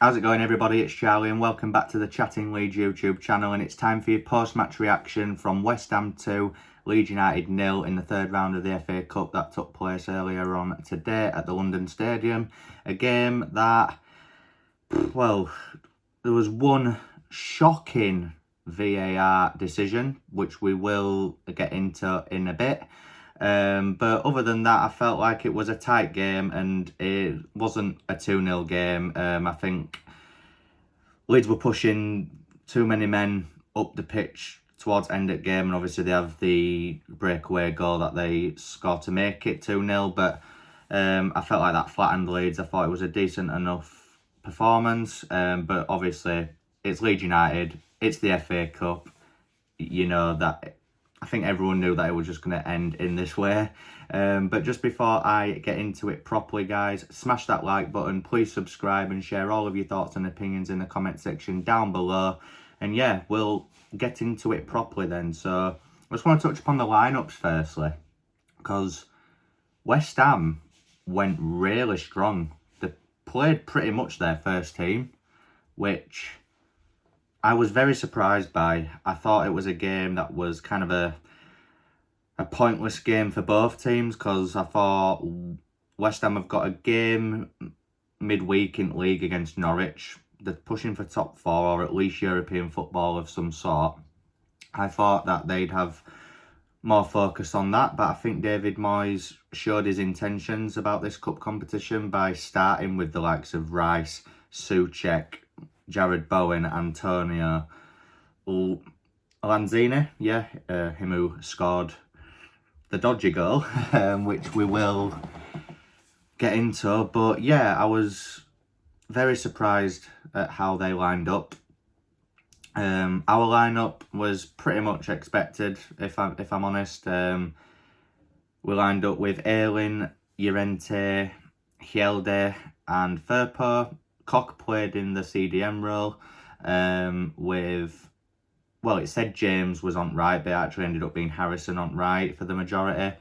How's it going, everybody? It's Charlie and welcome back to the Chatting Leeds YouTube channel, and it's time for your post-match reaction from West Ham 2, Leeds United 0 in the third round of the FA Cup that took place earlier on today at the London Stadium. A game that, well, there was one shocking VAR decision, which we will get into in a bit. But other than that, I felt like it was a tight game and it wasn't a 2-0 game. I think Leeds were pushing too many men up the pitch towards end of game, and obviously they have the breakaway goal that they scored to make it 2-0. But I felt like that flattened Leeds. I thought it was a decent enough performance, but obviously it's Leeds United, it's the FA Cup. You know that I think everyone knew that it was just going to end in this way. But just before I get into it properly, guys, smash that like button. Please subscribe and share all of your thoughts and opinions in the comment section down below. And yeah, we'll get into it properly then. So I just want to touch upon the lineups firstly, because West Ham went really strong. They played pretty much their first team, which I was very surprised by. I thought it was a game that was kind of a pointless game for both teams, because I thought West Ham have got a game midweek in league against Norwich. They're pushing for top four or at least European football of some sort. I thought that they'd have more focus on that, but I think David Moyes showed his intentions about this cup competition by starting with the likes of Rice, Souček, Jared Bowen, Antonio, Lanzini, him who scored the dodgy goal, which we will get into. But yeah, I was very surprised at how they lined up. Our lineup was pretty much expected, if I'm honest. We lined up with Ayling, Llorente, Hjelde and Firpo. Koch played in the CDM role it said James was on right, but it actually ended up being Harrison on right for the majority.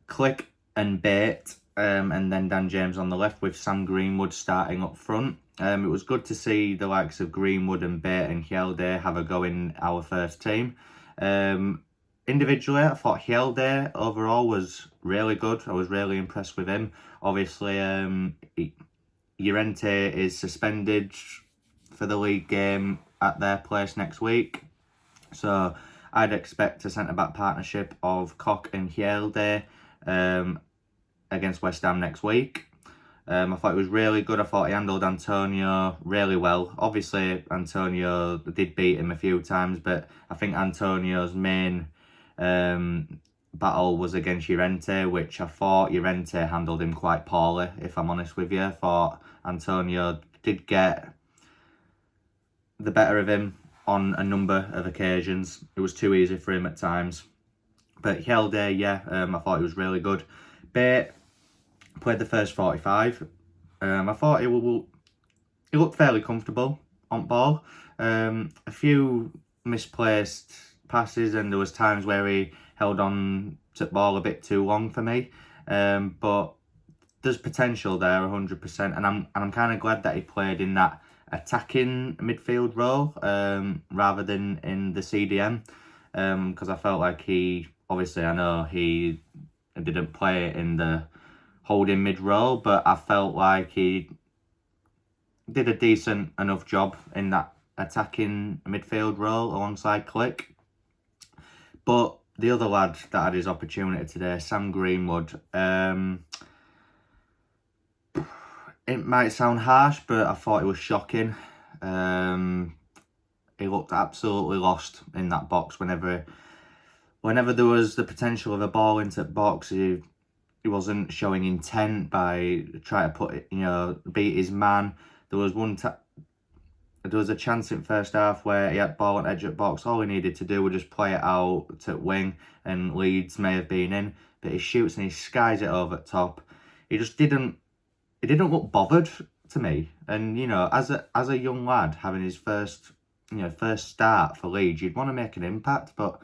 Click and Bate, and then Dan James on the left with Sam Greenwood starting up front. It was good to see the likes of Greenwood and Bate and Hjelde have a go in our first team. Individually, I thought Hjelde overall was really good. I was really impressed with him. Obviously, Llorente is suspended for the league game at their place next week. So I'd expect a centre-back partnership of Koch and Hjelde against West Ham next week. I thought it was really good. I thought he handled Antonio really well. Obviously, Antonio did beat him a few times, but I think Antonio's main battle was against Llorente, which I thought Llorente handled him quite poorly, if I'm honest with you. I thought Antonio did get the better of him on a number of occasions. It was too easy for him at times. But Hjelde, I thought he was really good. Bate played the first 45. I thought he looked fairly comfortable on ball. A few misplaced passes, and there was times where he held on to the ball a bit too long for me. But there's potential there, 100%, and I'm kind of glad that he played in that attacking midfield role rather than in the CDM, because I felt like I know he didn't play in the holding mid role, but I felt like he did a decent enough job in that attacking midfield role alongside Click. But the other lad that had his opportunity today, Sam Greenwood, it might sound harsh, but I thought it was shocking. He looked absolutely lost in that box. Whenever there was the potential of a ball into the box, he wasn't showing intent by trying to put it, beat his man. There was a chance in first half where he had ball on edge of box. All he needed to do was just play it out to wing, and Leeds may have been in. But he shoots and he skies it over the top. He just didn't look bothered to me. And as a young lad having his first start for Leeds, you'd want to make an impact, but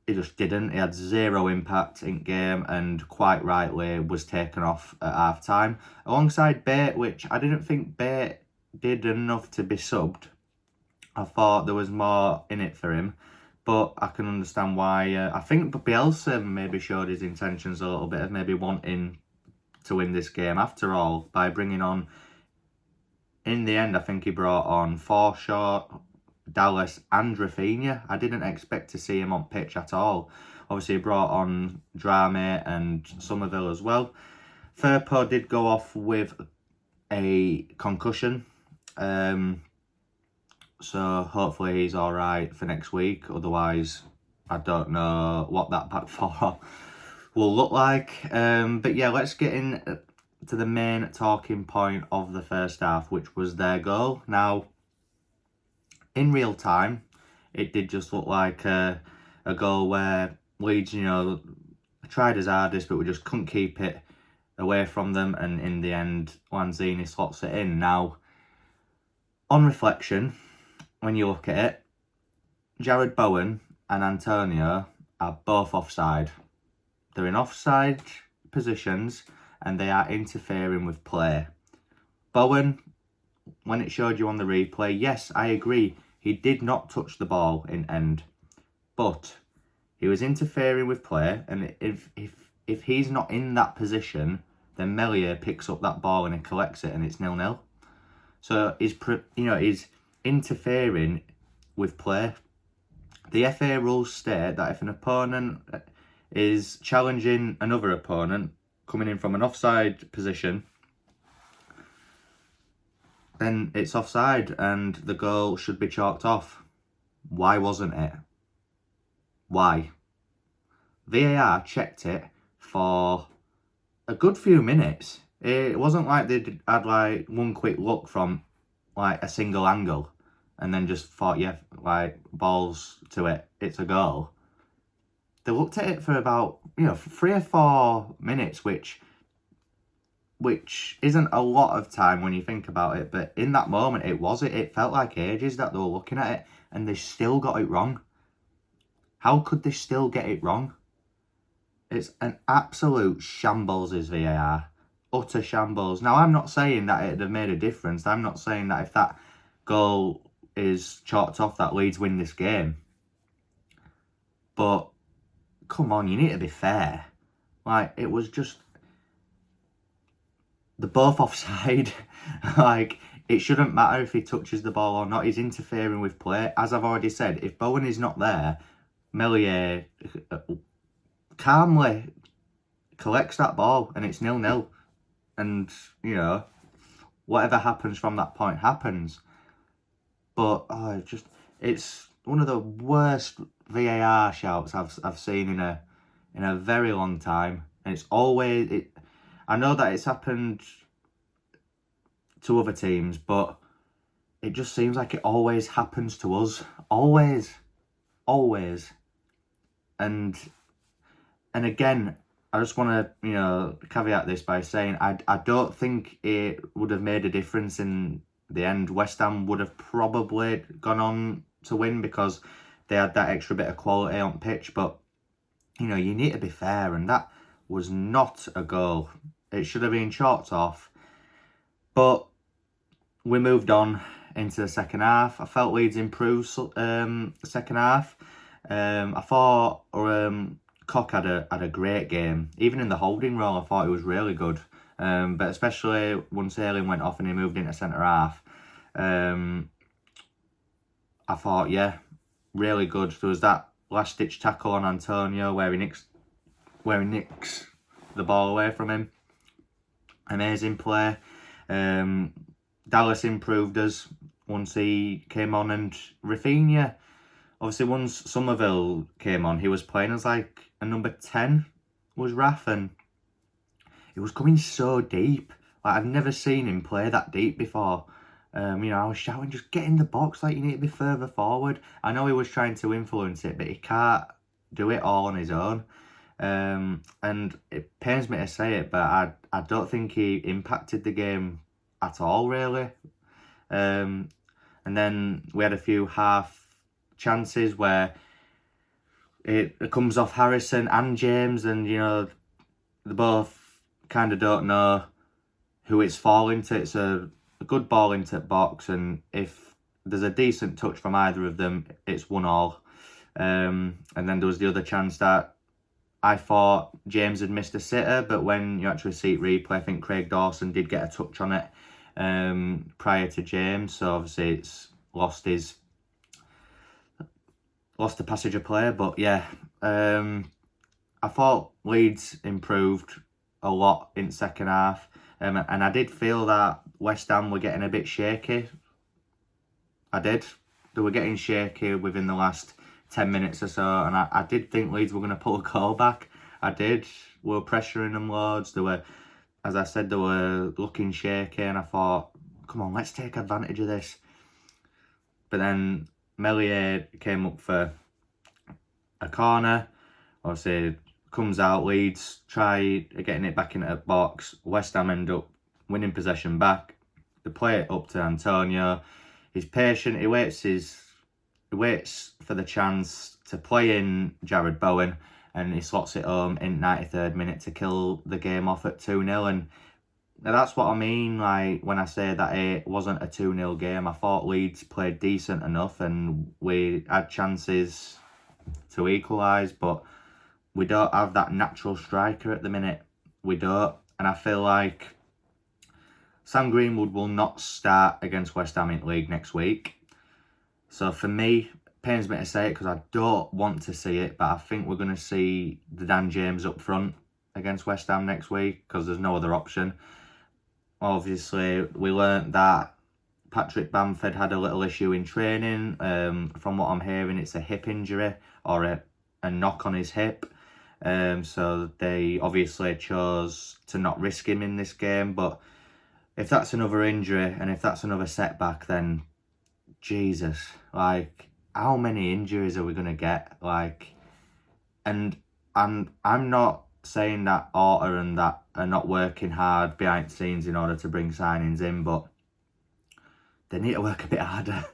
he just didn't. He had zero impact in game and quite rightly was taken off at half time. Alongside Bate, which I didn't think Bate did enough to be subbed. I thought there was more in it for him. But I can understand why. I think Bielsa maybe showed his intentions a little bit of maybe wanting to win this game after all by bringing on, in the end, I think he brought on Forshaw, Dallas and Rafinha. I didn't expect to see him on pitch at all. Obviously, he brought on Drame and Somerville as well. Firpo did go off with a concussion. So hopefully he's all right for next week. Otherwise, I don't know what that back four will look like. But yeah, let's get in to the main talking point of the first half, which was their goal. Now, in real time, it did just look like a goal where Leeds, tried his hardest, but we just couldn't keep it away from them. And in the end, Lanzini slots it in. Now, on reflection, when you look at it, Jared Bowen and Antonio are both offside. They're in offside positions and they are interfering with play. Bowen, when it showed you on the replay, yes, I agree, he did not touch the ball in end, but he was interfering with play, and if he's not in that position, then Meslier picks up that ball and he collects it and it's 0-0. So he's interfering with play. The FA rules state that if an opponent is challenging another opponent coming in from an offside position, then it's offside and the goal should be chalked off. Why wasn't it? Why? VAR checked it for a good few minutes. It wasn't like they had like one quick look from like a single angle and then just thought, yeah, like balls to it, it's a goal. They looked at it for about 3 or 4 minutes, which isn't a lot of time when you think about it, but in that moment it felt like ages that they were looking at it and they still got it wrong. How could they still get it wrong? It's an absolute shambles, is VAR. Utter shambles. Now, I'm not saying that it'd have made a difference. I'm not saying that if that goal is chalked off that Leeds win this game. But, come on, you need to be fair. Like, it was just... They're both offside. Like, it shouldn't matter if he touches the ball or not. He's interfering with play. As I've already said, if Bowen is not there, Meslier calmly collects that ball and it's 0-0. And, whatever happens from that point happens. But, it's one of the worst VAR shouts I've seen in a very long time. And it's always... I know that it's happened to other teams, but it just seems like it always happens to us. Always. Always. And again, I just want to, caveat this by saying I don't think it would have made a difference in the end. West Ham would have probably gone on to win because they had that extra bit of quality on pitch. But, you need to be fair, and that was not a goal. It should have been chalked off. But we moved on into the second half. I felt Leeds improved second half. I thought Koch had a great game. Even in the holding role, I thought he was really good. But especially once Ayling went off and he moved into centre half, I thought, yeah, really good. There was that last ditch tackle on Antonio where he nicks the ball away from him. Amazing play. Dallas improved us once he came on, and Rafinha, obviously once Somerville came on, he was playing as like a number 10, was Raf, and he was coming so deep. Like, I've never seen him play that deep before. I was shouting, just get in the box, like, you need to be further forward. I know he was trying to influence it, but he can't do it all on his own. And it pains me to say it, but I don't think he impacted the game at all, really. And then we had a few half chances where it comes off Harrison and James, and you know, they both kind of don't know who it's falling to. It's a good ball into the box, and if there's a decent touch from either of them, it's 1-1. And then there was the other chance that I thought James had missed a sitter, but when you actually see it replay, I think Craig Dawson did get a touch on it prior to James, so obviously it's lost the passage of play. But yeah, I thought Leeds improved a lot in second half, and I did feel that West Ham were getting a bit shaky. I did. They were getting shaky within the last 10 minutes or so, and I did think Leeds were going to pull a goal back. I did. We were pressuring them loads. They were, as I said, they were looking shaky, and I thought, come on, let's take advantage of this. But then Melier came up for a corner. Obviously, comes out, Leeds try getting it back into the box. West Ham end up winning possession back. They play it up to Antonio. He's patient. He waits for the chance to play in Jared Bowen, and he slots it home in 93rd minute to kill the game off at 2-0. And that's what I mean, like, when I say that it wasn't a 2-0 game. I thought Leeds played decent enough, and we had chances to equalise, but we don't have that natural striker at the minute. We don't. And I feel like Sam Greenwood will not start against West Ham in League next week. So for me, pains me to say it because I don't want to see it, but I think we're going to see the Dan James up front against West Ham next week because there's no other option. Obviously, we learnt that Patrick Bamford had a little issue in training. From what I'm hearing, it's a hip injury or a knock on his hip. So they obviously chose to not risk him in this game. But if that's another injury and if that's another setback, then Jesus, like, how many injuries are we going to get? Like, and I'm not saying that Orta and that are not working hard behind the scenes in order to bring signings in, but they need to work a bit harder.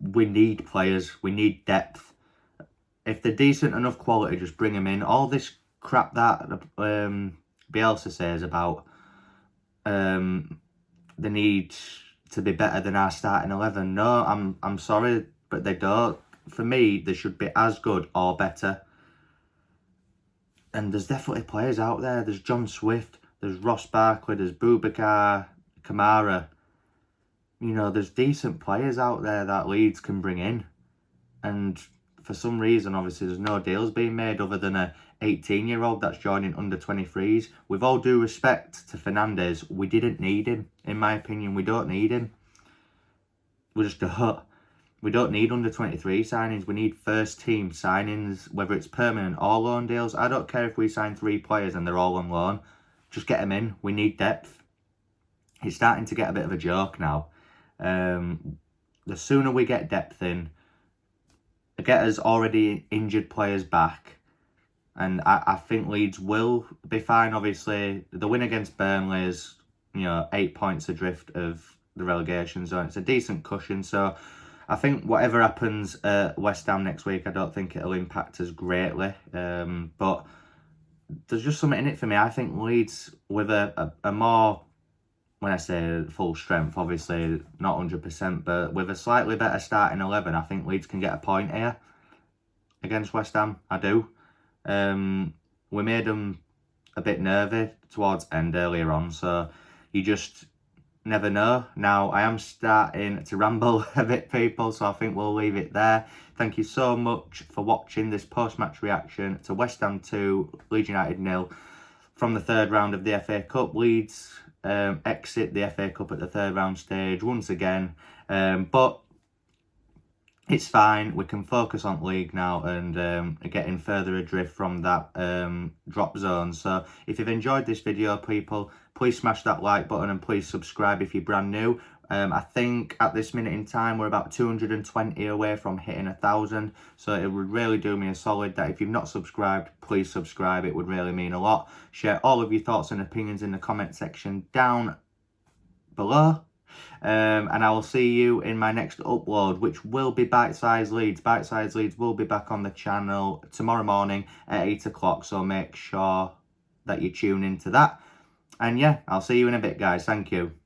We need players. We need depth. If they're decent enough quality, just bring them in. All this crap that Bielsa says about the need to be better than our starting 11. No, I'm sorry, but they don't. For me, they should be as good or better. And there's definitely players out there. There's John Swift, there's Ross Barkley, there's Boubacar Kamara. You know, there's decent players out there that Leeds can bring in. And for some reason, obviously, there's no deals being made other than a 18-year-old that's joining under 23s. With all due respect to Fernandes, we didn't need him. In my opinion, we don't need him. We just don't. We don't need under 23 signings. We need first team signings, whether it's permanent or loan deals. I don't care if we sign 3 players and they're all on loan. Just get them in. We need depth. It's starting to get a bit of a joke now. The sooner we get depth in, get us already injured players back, and I think Leeds will be fine. Obviously, the win against Burnley is, 8 points adrift of the relegation zone. It's a decent cushion, so I think whatever happens at West Ham next week, I don't think it'll impact us greatly. But there's just something in it for me. I think Leeds with a more, when I say full strength, obviously not 100%, but with a slightly better starting 11, I think Leeds can get a point here against West Ham. I do. We made them a bit nervy towards end earlier on, so you just never know. Now, I am starting to ramble a bit, people, so I think we'll leave it there. Thank you so much for watching this post-match reaction to West Ham 2, Leeds United 0 from the third round of the FA Cup. Leeds exit the FA Cup at the third round stage once again, but it's fine. We can focus on league now and getting further adrift from that drop zone. So if you've enjoyed this video, people, please smash that like button and please subscribe if you're brand new. I think at this minute in time we're about 220 away from hitting 1,000, so it would really do me a solid that if you've not subscribed, please subscribe. It would really mean a lot. Share all of your thoughts and opinions in the comment section down below. And I will see you in my next upload, which will be Bite-Size Leeds. Bite-Size Leeds will be back on the channel tomorrow morning at 8 o'clock, so make sure that you tune into that. And yeah, I'll see you in a bit, guys. Thank you.